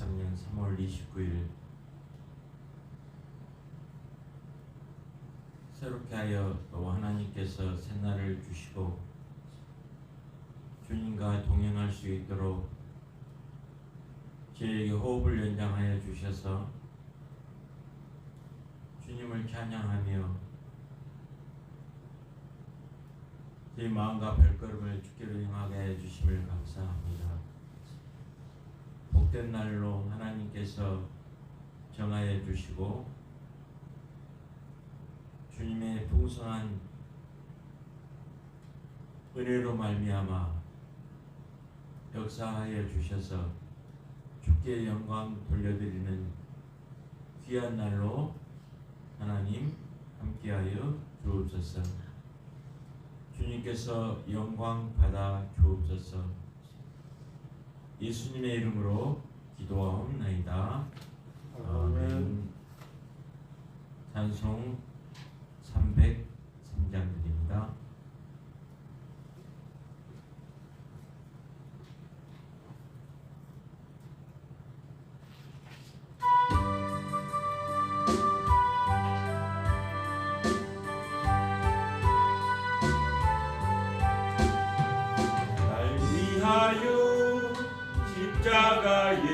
2023년 3월 29일 새롭게 하여 또 하나님께서 새날을 주시고 주님과 동행할 수 있도록 저에게 호흡을 연장하여 주셔서 주님을 찬양하며 제 마음과 발걸음을 주께로 향하게 해주심을 감사합니다. 복된 날로 하나님께서 정하여 주시고 주님의 풍성한 은혜로 말미암아 역사하여 주셔서 주께 영광 돌려드리는 귀한 날로 하나님 함께하여 주옵소서. 주님께서 영광 받아 주옵소서. 예수님의 이름으로 기도하옵나이다. 아멘. 찬송 303장 드립니다. 날 위하여 십자가에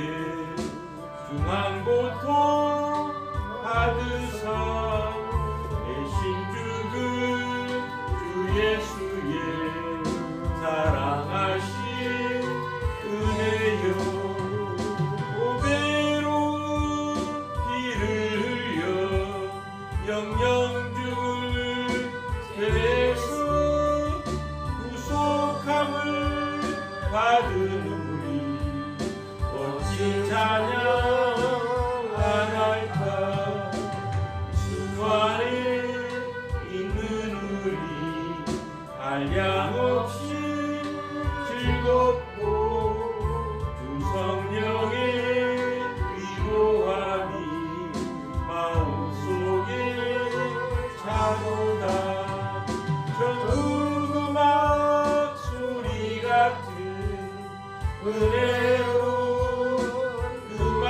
중한 고통 받으사 대신 죽은 주 예수의 사랑하신 은혜여 고배로 피를 흘려 영영줄 세에서 구속함을 받은 우리 어찌 찬양 안 할까. 주 안에 있는 우리 한량없이 즐겁고 주 성령의 위로함이 마음속에 차고다. 저 음악 소리 같은 은혜로 음악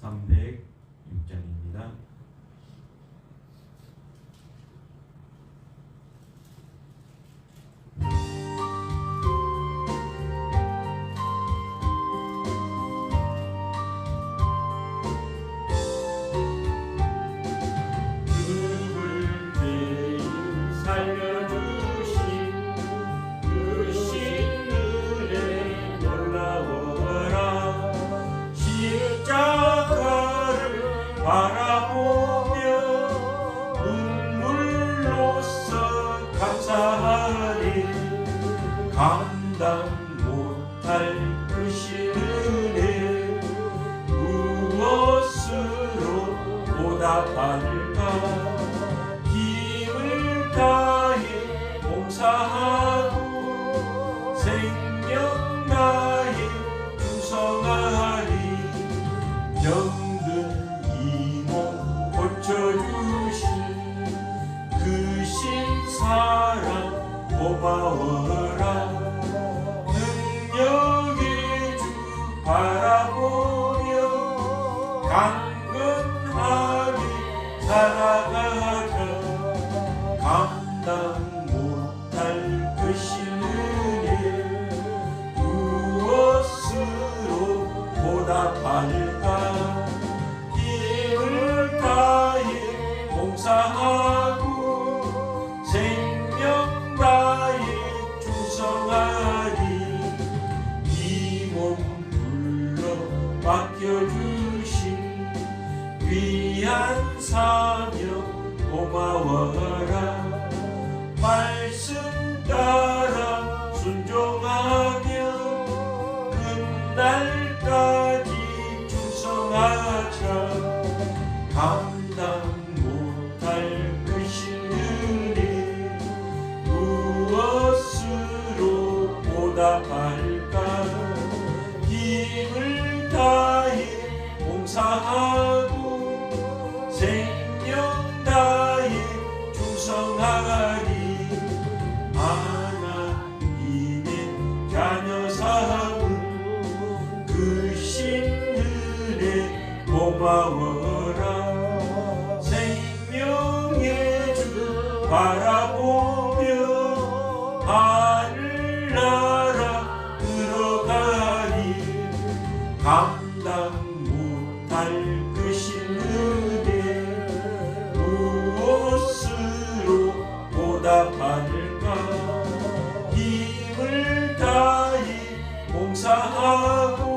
306장입니다. 바라보며 눈물로써 감사하리. 감당 못할 그 신은혜 무엇으로 보답할까. 힘을 다해 봉사하고 생명 다해 충성하리. 병든 고쳐주신 그 신사랑 고마워라. 능력의 주 바라보며 강건하게 살아가자. 감당 못할 그 신은혜 무엇으로 보답할까. 봉사하고 생명 다해 충성하리. 이 몸 불러 맡겨주신 귀한 사명 고마워라. 말씀 따라 순종하며 끝날까지 충성하자. 감당 못할 그 신은혜 무엇으로 보답할까. 힘을 다해 봉사하고 생명 다해 충성하리. 하나님의 자녀 삼은 그 신은혜 고마워라. 생명의 주 바라보며 하늘나라 들어가리. 감당 못할 그 신은혜 무엇으로 보답할까. 힘을 다해 봉사하고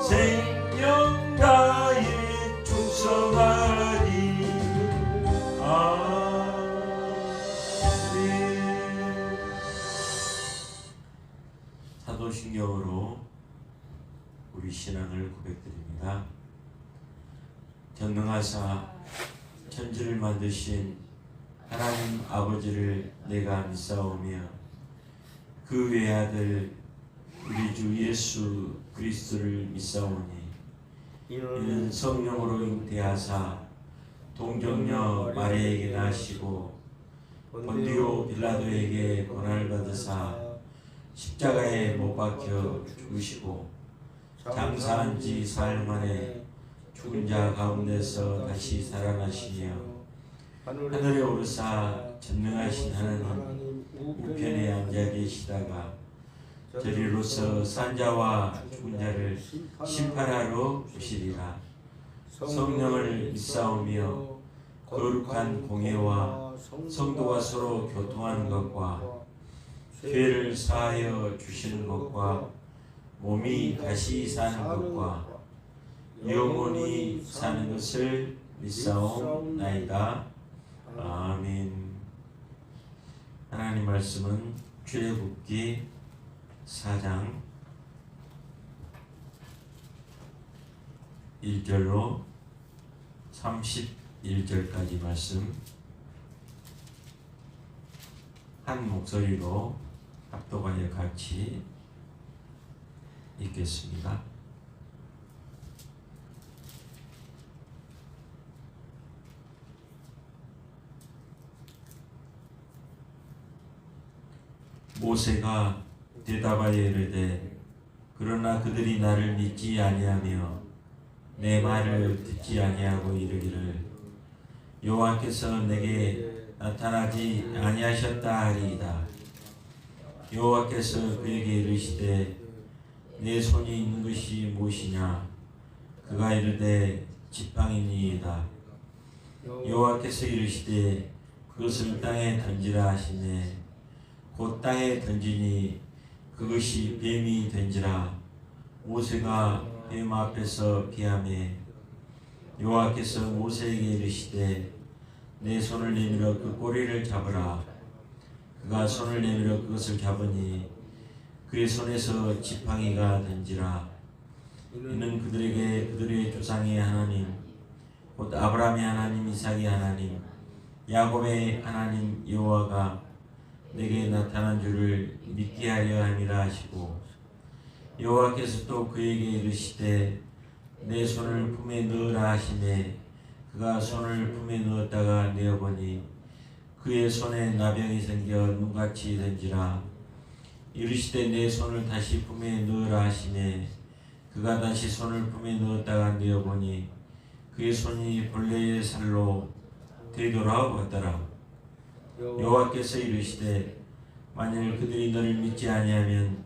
생명 다해 충성하리. 사도신경으로 우리 신앙을 고백드립니다. 전능하사 천지를 만드신 하나님 아버지를 내가 믿사오며 그 외아들 우리 주 예수 그리스도를 믿사오니 이는 성령으로 잉태하사 동정녀 마리아에게 나시고 본디오 빌라도에게 고난을 받으사 십자가에 못 박혀 죽으시고 장사한 지 사흘 만에 죽은 자 가운데서 다시 살아나시며 하늘에 오르사 전능하신 하나님 우편에 앉아 계시다가 저리로서 산자와 죽은 자를 심판하러 오시리라. 성령을 믿사오며 거룩한 공예와 성도가 서로 교통하는 것과 죄를 사하여 주시는 것과 몸이 다시 사는 것과 영원히 사는 것을 믿사옵나이다. 아멘. 하나님 말씀은 출애굽기 4장 1절로 31절까지 말씀 한 목소리로 합독하여 같이 읽겠습니다. 모세가 대답하여 이르되 그러나 그들이 나를 믿지 아니하며 내 말을 듣지 아니하고 이르기를 여호와께서 내게 나타나지 아니하셨다 하리이다. 여호와께서 그에게 이르시되 내 손이 있는 것이 무엇이냐? 그가 이르되 지팡이니이다. 여호와께서 이르시되 그것을 땅에 던지라 하시매 곧 땅에 던지니 그것이 뱀이 된지라. 모세가 뱀 앞에서 피하매 여호와께서 모세에게 이르시되 내 손을 내밀어 그 꼬리를 잡으라. 그가 손을 내밀어 그것을 잡으니 그의 손에서 지팡이가 된지라. 이는 그들에게 그들의 조상의 하나님 곧 아브라함의 하나님, 이삭의 하나님, 야곱의 하나님 여호와가 내게 나타난 줄을 믿게 하려 함이라 하시고, 여호와께서 또 그에게 이르시되 내 손을 품에 넣으라 하시매 그가 손을 품에 넣었다가 내어보니 그의 손에 나병이 생겨 눈같이 된지라. 이르시되 내 손을 다시 품에 넣으라 하시매 그가 다시 손을 품에 넣었다가 내어보니 그의 손이 본래의 살로 되돌아왔더라. 여호와께서 이르시되 만일 그들이 너를 믿지 아니하면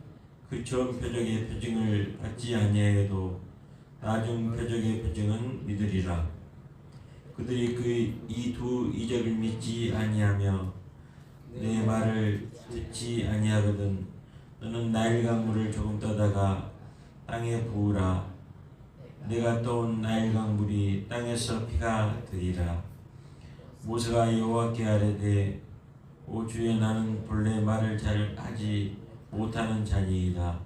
그 처음 표적의 표징을 받지 아니하여도 나중 표적의 표징은 믿으리라. 그들이 그 이 두 이적을 믿지 아니하며 내 말을 듣지 아니하거든 너는 나일 강물을 조금 떠다가 땅에 부으라. 내가 떠온 나일 강물이 땅에서 피가 되리라. 모세가 여호와께 아뢰되 오 주여 나는 본래 말을 잘 하지 못하는 자니이다.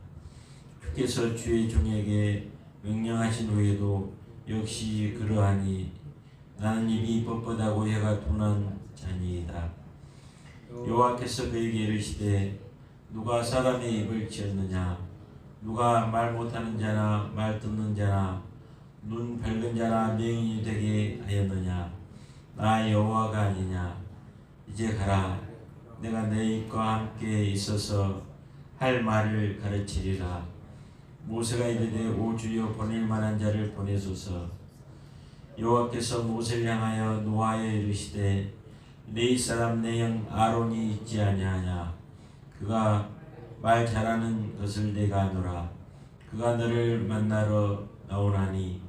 주께서 주의 종에게 명령하신 후에도 역시 그러하니 나는 입이 뻣뻣하고 혀가 둔한 자니이다. 여호와께서 그에게 이르시되 누가 사람의 입을 지었느냐? 누가 말 못하는 자나 말 듣는 자나 눈 밝은 자나 명인이 되게 하였느냐? 나 여호와가 아니냐? 이제 가라. 내가 내 입과 함께 있어서 할 말을 가르치리라. 모세가 이르되 오 주여 보낼 만한 자를 보내소서. 여호와께서 모세를 향하여 노하여 이르시되 네 사람 내 형 아론이 있지 아니하냐? 그가 말 잘하는 것을 내가 아노라. 그가 너를 만나러 나오나니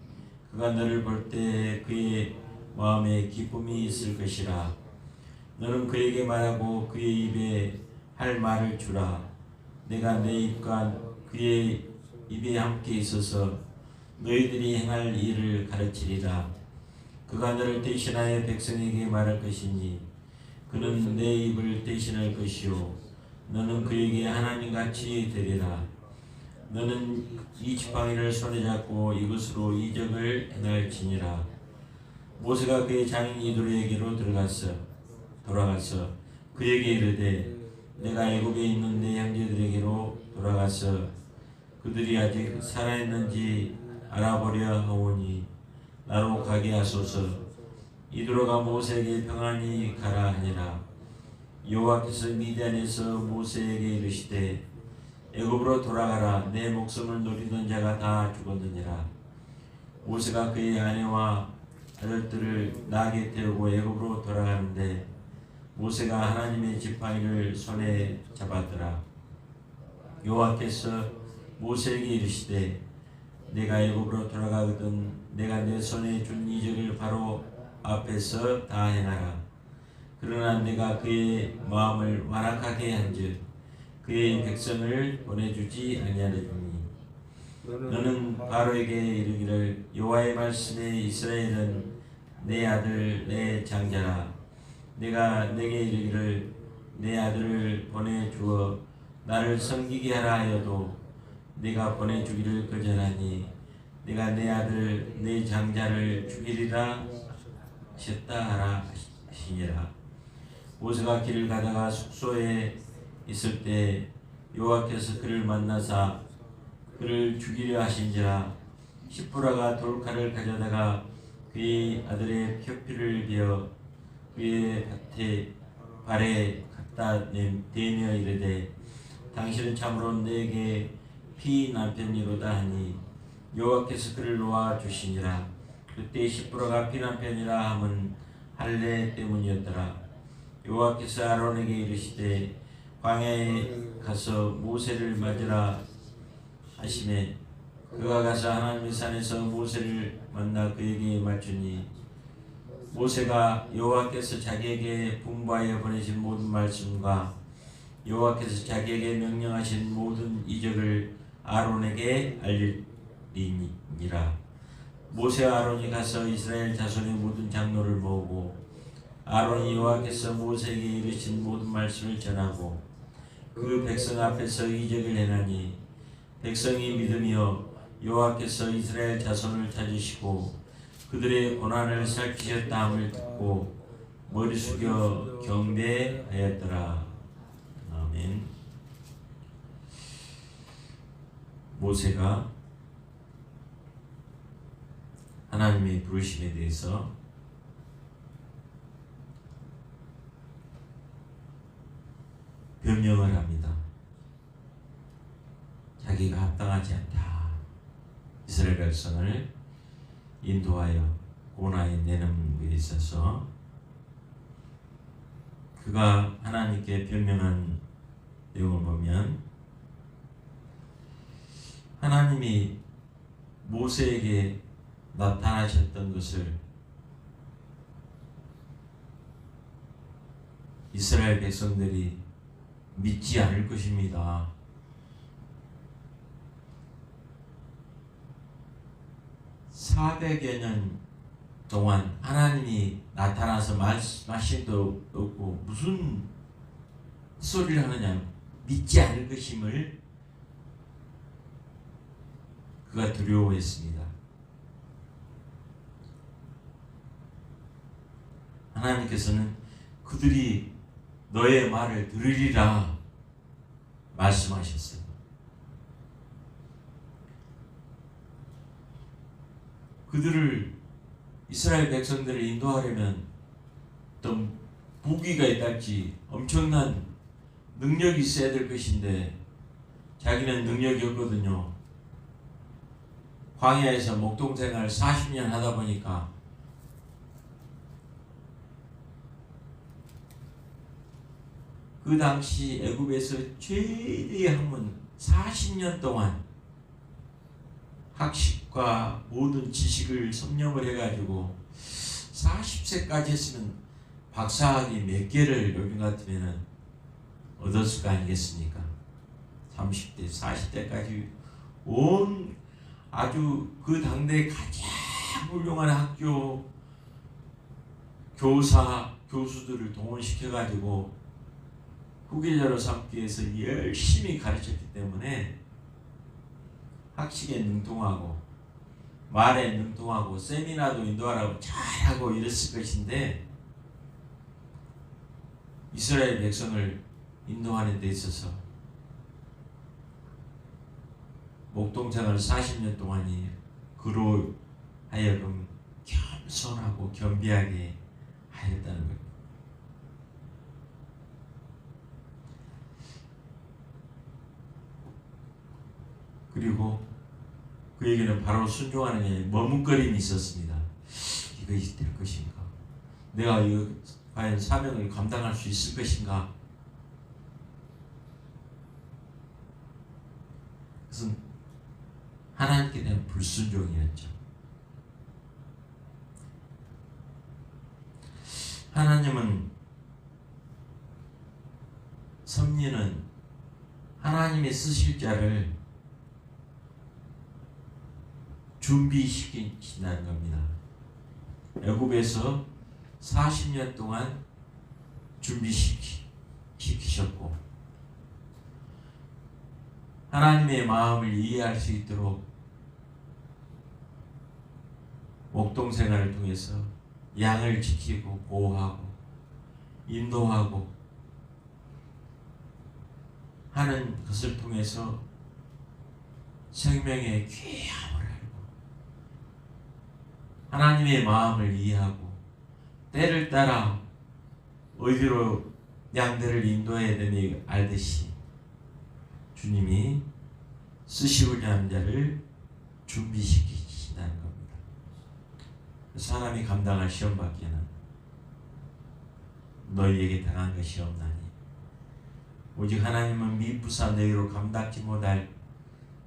그가 너를 볼 때 그의 마음에 기쁨이 있을 것이라. 너는 그에게 말하고 그의 입에 할 말을 주라. 내가 내 입과 그의 입에 함께 있어서 너희들이 행할 일을 가르치리라. 그가 너를 대신하여 백성에게 말할 것이니 그는 내 입을 대신할 것이요 너는 그에게 하나님같이 되리라. 너는 이 지팡이를 손에 잡고 이것으로 이적을 행할지니라. 모세가 그의 장인 이도로에게로 돌아가서 그에게 이르되 내가 애굽에 있는 내 형제들에게로 돌아가서 그들이 아직 살아있는지 알아보려 하오니 나로 가게 하소서. 이도로가 모세에게 평안히 가라 하니라. 여호와께서 미디안에서 모세에게 이르시되 애굽으로 돌아가라. 내 목숨을 노리던 자가 다 죽었느니라. 모세가 그의 아내와 아들들을 나귀에 태우고 애굽으로 돌아가는데 모세가 하나님의 지팡이를 손에 잡았더라. 여호와께서 모세에게 이르시되 내가 애굽으로 돌아가거든 내가 내 손에 준 이적을 바로 앞에서 다 행하라. 그러나 내가 그의 마음을 완악하게 한즉 그의 백성을 보내주지 아니하리니 너는 바로에게 이르기를 여호와의 말씀에 이스라엘은 내 아들 내 장자라. 내가 내게 이르기를 내 아들을 보내주어 나를 섬기게 하라 하여도 내가 보내주기를 거절하니 내가 내 아들 내 장자를 죽이리라 하셨다 하라 하시니라. 모세가 길을 가다가 숙소에 있을 때 여호와께서 그를 만나사 그를 죽이려 하신지라. 시프라가 돌칼을 가져다가 그의 아들의 표피를 베어 그의 발에 갖다 대며 이르되 당신은 참으로 내게 피 남편이로다 하니 여호와께서 그를 놓아 주시니라. 그때 시므로가 피난편이라 함은 할례 때문이었더라. 여호와께서 아론에게 이르시되 광야에 가서 모세를 맞으라 하시매 그가 가서 하나님의 산에서 모세를 만나 그에게 맞추니 모세가 여호와께서 자기에게 분부하여 보내신 모든 말씀과 여호와께서 자기에게 명령하신 모든 이적을 아론에게 알리니라. 모세와 아론이 가서 이스라엘 자손의 모든 장로를 모으고 아론이 여호와께서 모세에게 이르신 모든 말씀을 전하고 그 백성 앞에서 이적을 행하니 백성이 믿으며 여호와께서 이스라엘 자손을 찾으시고 그들의 고난을 살피셨다 함을 듣고 머리 숙여 경배하였더라. 아멘. 모세가 하나님의 부르심에 대해서 변명을 합니다. 자기가 합당하지 않다. 이스라엘 백성을 인도하여 고난에 내는 것에 있어서 그가 하나님께 변명한 내용을 보면 하나님이 모세에게 나타나셨던 것을 이스라엘 백성들이 믿지 않을 것입니다. (400여 년) 동안 하나님이 나타나서 말씀도 없고 무슨 소리를 하느냐 믿지 않을 것임을 그가 두려워했습니다. 하나님께서는 그들이 너의 말을 들으리라 말씀하셨어요. 그들을 이스라엘 백성들을 인도하려면 어떤 무기가 있달지 엄청난 능력이 있어야 될 것인데 자기는 능력이 없거든요. 광야에서 목동생활 40년 하다 보니까 그 당시 애굽에서 최대의 학문 40년 동안 학식과 모든 지식을 섭렵을 해가지고 40세까지 했으면 박사학위 몇 개를 요즘 같으면 얻었을 거 아니겠습니까? 30대, 40대까지 온 아주 그 당대 가장 훌륭한 학교 교사, 교수들을 동원시켜가지고 후계자로 삼기 위해서 열심히 가르쳤기 때문에 학식에 능통하고 말에 능통하고 세미나도 인도하라고 잘하고 이랬을 것인데 이스라엘 백성을 인도하는 데 있어서 목동생활 40년 동안이 그로 하여금 겸손하고 겸비하게 하였다는 겁니다. 그리고 그에게는 바로 순종하는 게 머뭇거림이 있었습니다. 이것이 될 것인가? 내가 이거 과연 사명을 감당할 수 있을 것인가? 그것은 하나님께 대한 불순종이었죠. 하나님은 섭리는 하나님의 쓰실 자를 준비시킨다는 겁니다. 애굽에서 40년 동안 준비시키셨고 하나님의 마음을 이해할 수 있도록 목동생활을 통해서 양을 지키고 보호하고 인도하고 하는 것을 통해서 생명의 귀함을 알고 하나님의 마음을 이해하고 때를 따라 어디로 양들을 인도해야 되니 알듯이 주님이 쓰시고자 하는 자를 준비시키신다는 겁니다. 사람이 감당할 시험밖에는 너희에게 당한 것이 없나니 오직 하나님은 미쁘사 너희로 감당치 못할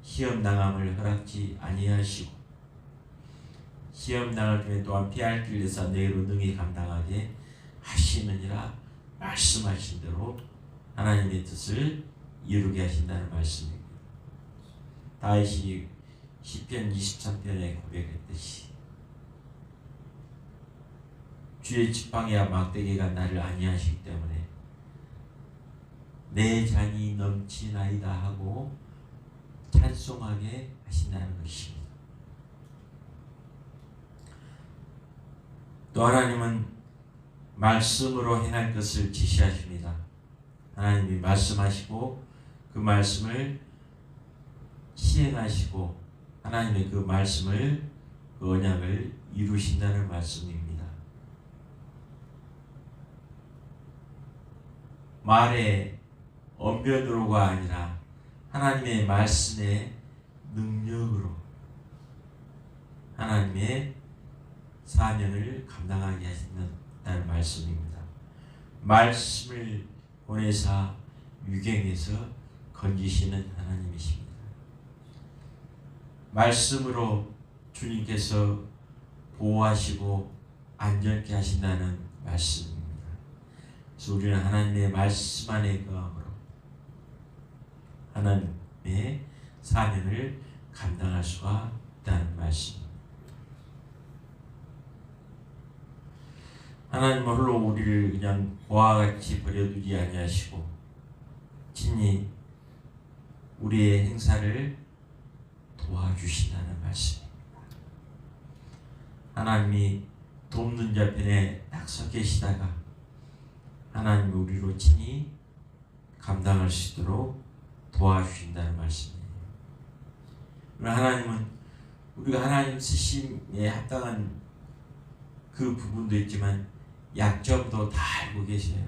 시험당함을 허락지 아니하시고 시험당할 때에 또한 피할 길에서 너희로 능히 감당하게 하시느니라 말씀하신 대로 하나님의 뜻을 이루게 하신다는 말씀입니다. 다윗이 시편 23편에 고백했듯이 주의 지팡이와 막대기가 나를 안위하시기 때문에 내 잔이 넘치나이다 하고 찬송하게 하신다는 것입니다. 또 하나님은 말씀으로 행할 것을 지시하십니다. 하나님이 말씀하시고 그 말씀을 시행하시고 하나님의 그 말씀을 그 언약을 이루신다는 말씀입니다. 말의 언변으로가 아니라 하나님의 말씀의 능력으로 하나님의 사명을 감당하게 하신다는 말씀입니다. 말씀을 보내사 유경에서 건지시는 하나님이십니다. 말씀으로 주님께서 보호하시고 안전케 하신다는 말씀입니다. 그래서 우리는 하나님의 말씀 안에 거함으로 하나님의 사명을 감당할 수가 있다는 말씀입니다. 하나님은 홀로 우리를 그냥 고와 같이 버려두지 아니하시고 친히 우리의 행사를 도와주신다는 말씀입니다. 하나님이 돕는 자 편에 딱 서 계시다가 하나님이 우리로 친히 감당할 수 있도록 도와주신다는 말씀이에요. 하나님은 우리가 하나님 쓰심에 합당한 그 부분도 있지만 약점도 다 알고 계세요.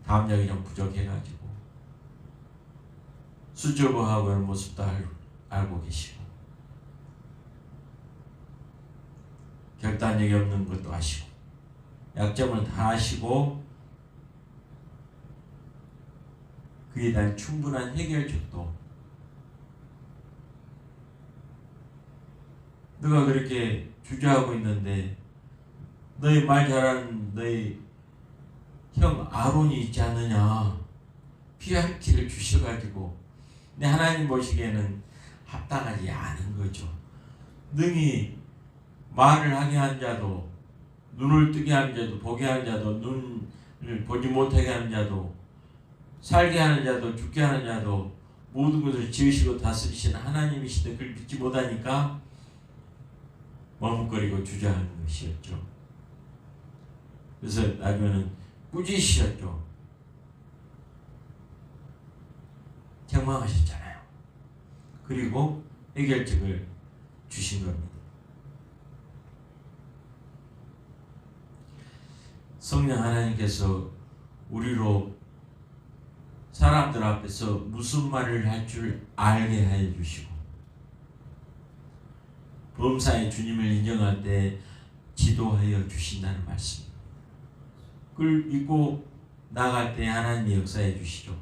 담력이 좀 부족해가지고 수줍어하고 하는 모습도 알고 계시고 결단력이 없는 것도 아시고 약점을 다 아시고 그에 대한 충분한 해결책도 너가 그렇게 주저하고 있는데 너희 말 잘하는 너희 형 아론이 있지 않느냐 피할 길을 주셔가지고 근데 하나님 보시기에는 합당하지 않은 거죠. 능히 말을 하게 한 자도 눈을 뜨게 하는 자도 보게 하는 자도 눈을 보지 못하게 하는 자도 살게 하는 자도 죽게 하는 자도 모든 것을 지으시고 다스리시는 하나님이신데 그걸 믿지 못하니까 머뭇거리고 주저하는 것이었죠. 그래서 나중에는 꾸짖으셨죠. 책망하셨잖아요. 그리고 해결책을 주신 겁니다. 성령 하나님께서 우리로 사람들 앞에서 무슨 말을 할 줄 알게 하여 주시고 범사의 주님을 인정할 때 지도하여 주신다는 말씀입니다. 그걸 믿고 나아갈 때 하나님이 역사해 주시죠.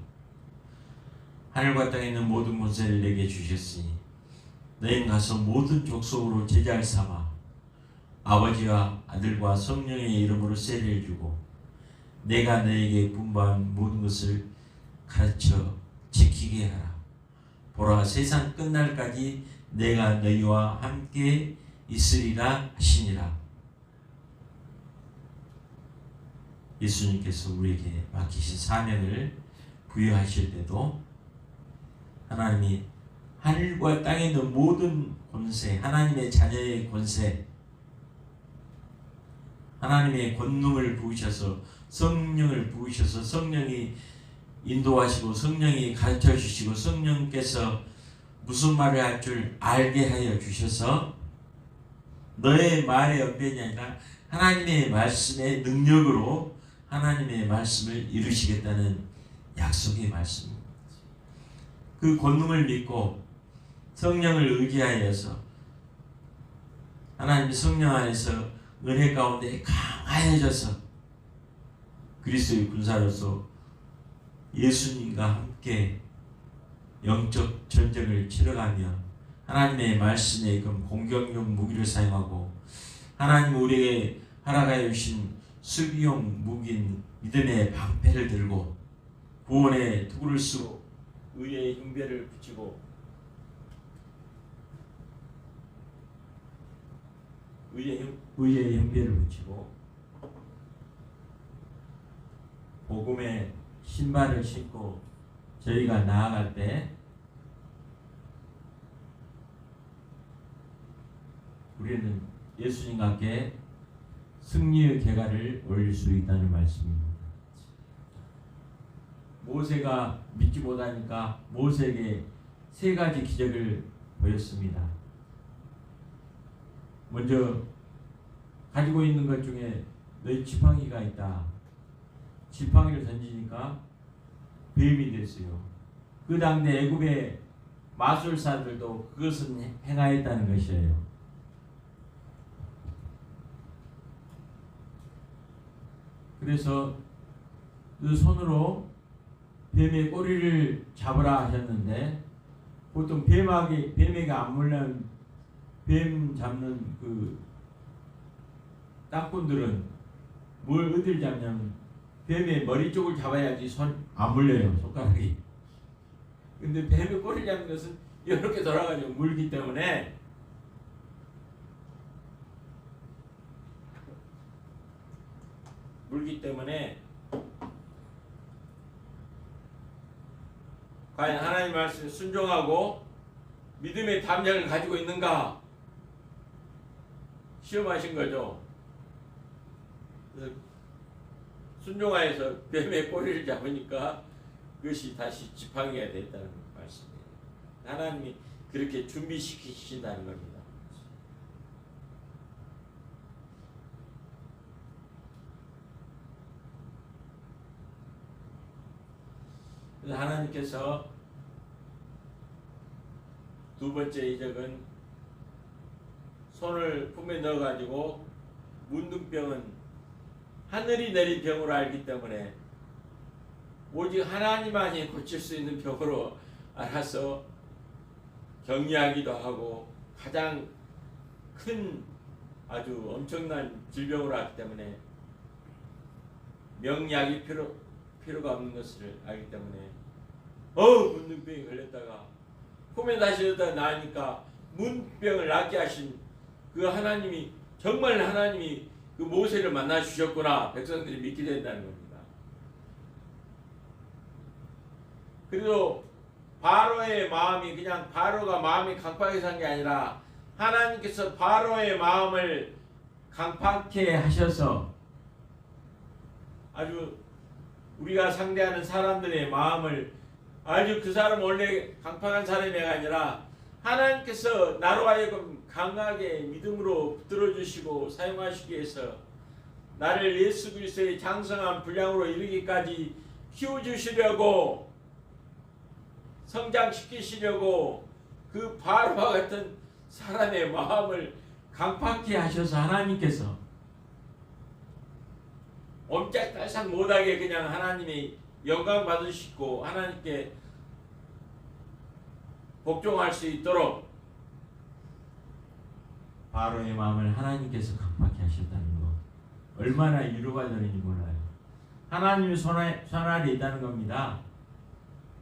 하늘과 땅에 있는 모든 권세를 내게 주셨으니 너희는 가서 모든 족속으로 제자를 삼아 아버지와 아들과 성령의 이름으로 세례를 주고 내가 너에게 분부한 모든 것을 가르쳐 지키게 하라. 보라 세상 끝날까지 내가 너희와 함께 있으리라 하시니라. 예수님께서 우리에게 맡기신 사명을 부여하실 때도 하나님이 하늘과 땅에 있는 모든 권세, 하나님의 자녀의 권세, 하나님의 권능을 부으셔서 성령을 부으셔서 성령이 인도하시고 성령이 가르쳐 주시고 성령께서 무슨 말을 할 줄 알게 하여 주셔서 너의 말의 언변이 아니라 하나님의 말씀의 능력으로 하나님의 말씀을 이루시겠다는 약속의 말씀입니다. 그 권능을 믿고 성령을 의지하여서 하나님의 성령 안에서 은혜 가운데 강하여져서 그리스도의 군사로서 예수님과 함께 영적 전쟁을 치러가며 하나님의 말씀에 그 공격용 무기를 사용하고 하나님 우리에게 허락하여 주신 수비용 무기인 믿음의 방패를 들고 구원의 투구를 쓰고 의의 흉배를 붙이고 의의 흉배를 붙이고 복음의 신발을 신고 저희가 나아갈 때 우리는 예수님과 함께 승리의 계가를 올릴 수 있다는 말씀입니다. 모세가 믿지 못하니까 모세에게 세 가지 기적을 보였습니다. 먼저 가지고 있는 것 중에 너희 지팡이가 있다. 지팡이를 던지니까 뱀이 됐어요. 그 당대 애굽의 마술사들도 그것은 행하였다는 것이에요. 그래서 그 손으로 뱀의 꼬리를 잡으라 하셨는데 보통 뱀에게 안 물면 뱀 잡는 그 땅꾼들은 뭘 어딜 잡냐면 뱀의 머리 쪽을 잡아야지 손 안 물려요, 손가락이. 근데 뱀의 꼬리를 잡는 것은 이렇게 돌아가지고 물기 때문에 과연 하나님 말씀에 순종하고 믿음의 담력을 가지고 있는가 시험하신 거죠. 순종하여서 뱀의 꼬리를 잡으니까 그것이 다시 지팡이가 됐다는 말씀이에요. 하나님이 그렇게 준비시키신다는 겁니다. 그래서 하나님께서 두 번째 이적은 손을 품에 넣어가지고 문둥병은 하늘이 내린 병으로 알기 때문에 오직 하나님만이 고칠 수 있는 병으로 알아서 격리하기도 하고 가장 큰 아주 엄청난 질병으로 알기 때문에 명약이 필요가 없는 것을 알기 때문에 문둥병이 걸렸다가 품에 다시 넣었다가 나으니까 문병을 낫게 하신 그 하나님이 정말 하나님이 그 모세를 만나 주셨구나 백성들이 믿게 된다는 겁니다. 그래도 바로의 마음이 그냥 바로가 마음이 강팍해서 한 게 아니라 하나님께서 바로의 마음을 강팍해 하셔서 아주 우리가 상대하는 사람들의 마음을 아주 그 사람 원래 강팍한 사람이 아니라 하나님께서 나로 하여금 강하게 믿음으로 붙들어 주시고 사용하시기 위해서 나를 예수 그리스도의 장성한 분량으로 이르기까지 키워주시려고 성장시키시려고 그 바로와 같은 사람의 마음을 강팍해 하셔서 하나님께서 옴짝달싹 못하게 그냥 하나님이 영광 받으시고 하나님께 복종할 수 있도록 바로의 마음을 하나님께서 강팍해 하셨다는 거 얼마나 위로가 되는지 몰라요. 하나님의 손 아래 있다는 겁니다.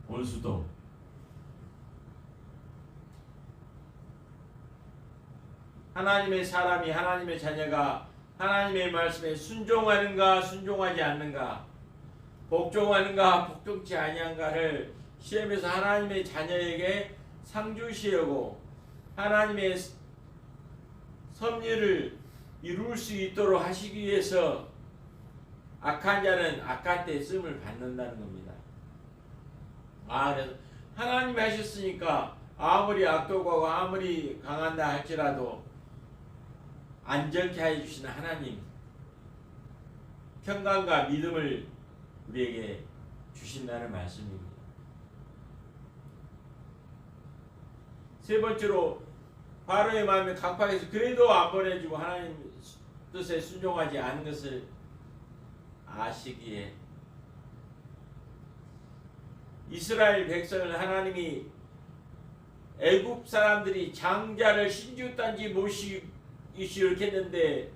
원수도 하나님의 사람이 하나님의 자녀가 하나님의 말씀에 순종하는가 순종하지 않는가 복종하는가 복종치 아니한가를 시험에서 하나님의 자녀에게 상주시려고 하나님의 섭리를 이룰 수 있도록 하시기 위해서 악한 자는 악한 때 쓰임을 받는다는 겁니다. 그래서 하나님이 하셨으니까 아무리 악독하고 아무리 강한다 할지라도 안전케 해주시는 하나님 평강과 믿음을 우리에게 주신다는 말씀입니다. 세 번째로 바로의 마음이 강팍해서 그래도 안 보내주고 하나님 뜻에 순종하지 않은 것을 아시기에 이스라엘 백성을 하나님이 애굽 사람들이 장자를 신주단지 모시기 이렇게 했는데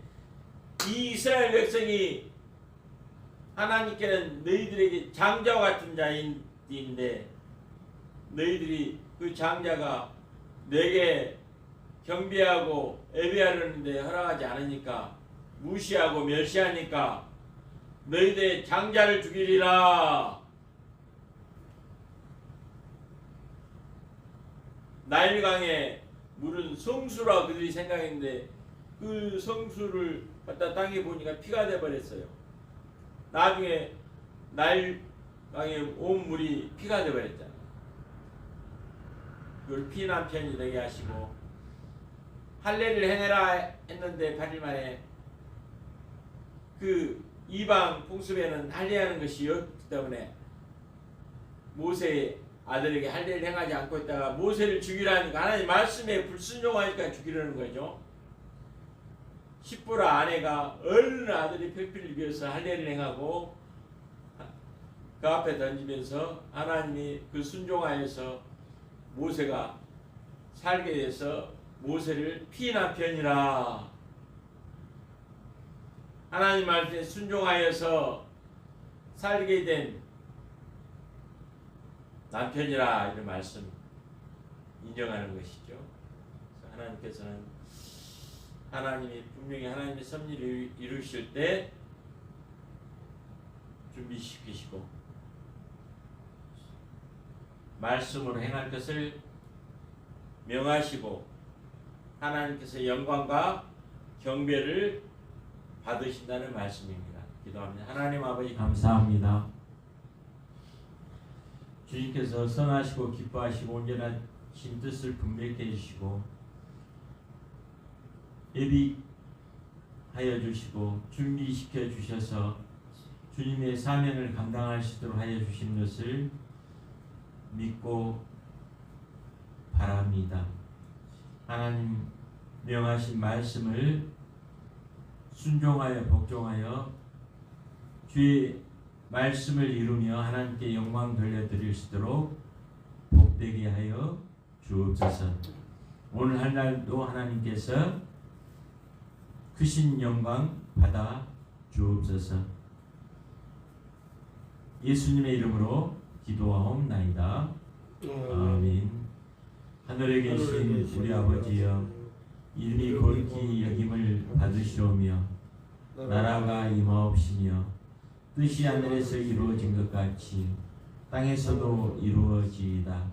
이 이스라엘 백성이 하나님께는 너희들에게 장자와 같은 자인데 너희들이 그 장자가 내게 경배하고 예배하려는데 허락하지 않으니까 무시하고 멸시하니까 너희들의 장자를 죽이리라. 나일강에 물은 성수라 그들이 생각했는데 그 성수를 갖다 땅에 보니까 피가 돼버렸어요. 나중에 나일강에 온 물이 피가 돼버렸잖아요. 그걸 피난 편이 되게 하시고 할례를 행해라 했는데 8일 만에 그 이방 풍습에는 할례하는 것이 없기 때문에 모세의 아들에게 할례를 행하지 않고 있다가 모세를 죽이라니까 하나님 말씀에 불순종하니까 죽이려는 거죠. 십보라 아내가 얼른 아들이 필필을 위해서 할례를 행하고 그 앞에 던지면서 하나님이 그 순종하여서 모세가 살게 돼서 모세를 피난 편이라. 하나님 말씀에 순종하여서 살게 된 남편이라 이런 말씀 인정하는 것이죠. 그래서 하나님께서는 하나님이 분명히 하나님의 섭리를 이루실 때 준비시키시고 말씀으로 행할 것을 명하시고 하나님께서 영광과 경배를 받으신다는 말씀입니다. 기도합니다. 하나님 아버지 감사합니다. 주님께서 선하시고 기뻐하시고 온전하신 뜻을 분명케 해주시고 예비하여 주시고 준비시켜 주셔서 주님의 사명을 감당할 수 있도록 하여 주신 것을 믿고 바랍니다. 하나님 명하신 말씀을 순종하여 복종하여 주의 말씀을 이루며 하나님께 영광 돌려드릴 수 있도록 복되게 하여 주옵소서. 오늘 한 날도 하나님께서 크신 영광 받아 주옵소서. 예수님의 이름으로 기도하옵나이다. 아멘. 하늘에 계신 우리 아버지여, 이름이 거룩히 여김을 받으시오며 나라가 임하옵시며 뜻이 하늘에서 이루어진 것 같이 땅에서도 이루어지이다.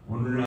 오늘날